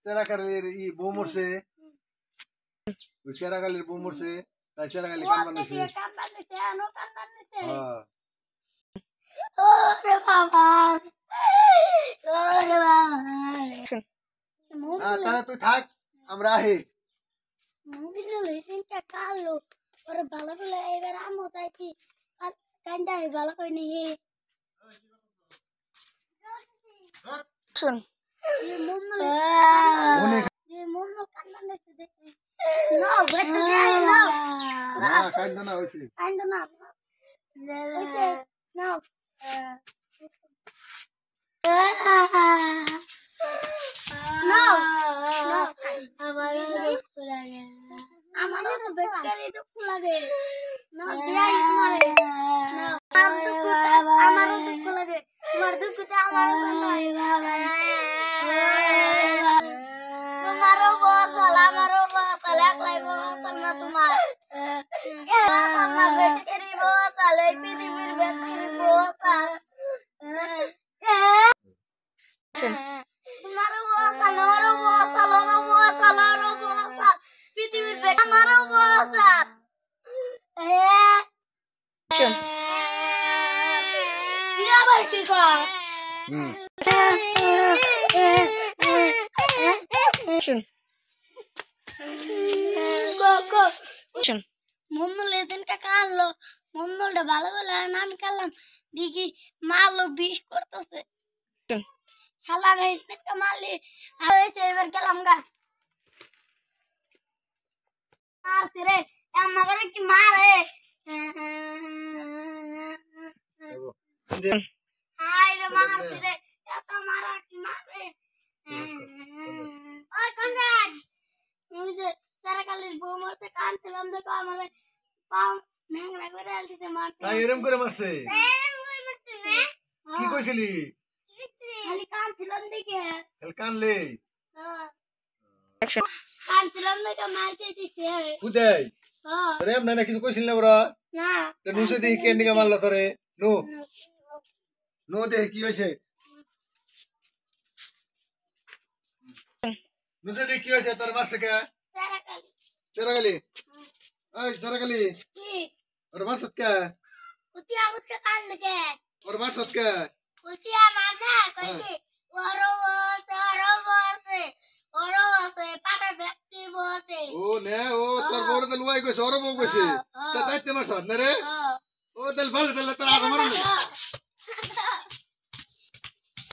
তেরা কালের বউ মরছে, ওই সেরা কালের বউ মরছে, তাই সেরা কালি কান বানাইছে। তাহলে তুই থাক, আমরা আহি। ভালো করে এবার আমো তাইছি কান্দা ভালো করে নিয়ে শুন মন কান্না দেখি না বেটা না না কান্দা না হইছে কান্দা না হইছে না No, no, আমারও তো বেকারি দুঃখ লাগে না দেই তোমারে না আমারও দুঃখ লাগে তোমার দুঃখটা আমারও নাই তোমারও বসল আমারও বসল একলাই বসল না তোমার আমার বেকারি বসল এই পৃথিবীর বেকারি বসল তোমারও বসল আমারও বসল আমারও বসল আমারও বসল পৃথিবীর বেকারি আমারও বসল কি আবার কি কর মন্নল এদিনটা কানলো মন্নলটা ভালো বলে আমি কানলাম দেখি মারলো বিষ করতেছে শালা এদিনটা মারলি এবার গেলাম গা মারছে রে আমার কি মারে হাই রে মারছে রে এত মারা কি মারে ওই কঞ্জাস ওই যে সারা কালের বউ মরতে কানছিলাম দেখো আমারে পাও ন্যাংরা করে আলতিতে মারতে তাই এরম করে মারছে এরম করে মারতে রে কি কইছিলি খালি কানছিলাম দেখে খালি কানলে কানছিলাম দেখে মারতে দিছে উদয় হ্যাঁ রে না কিছু কইছিল না বড় না তে নুসে দেখি কে নিকে মারলো তোরে নু নু দেখি কি হইছে নুসে দেখি কি হইছে তোর মারছে কে সারা কালি তেরা গলি এই তেরা গলি কি ওর মারছে কে উতি আমুতে কান লাগে ওর মারছে কে উতি আমার না কইছি ওরো বসে পাটা ব্যক্তি বসে ও নে ও তোর বড় তো লুয়াই কইছে ওর বউ কইছে তা দাইতে মারছ না রে ও তেল ভালো তেল তোর আর মারন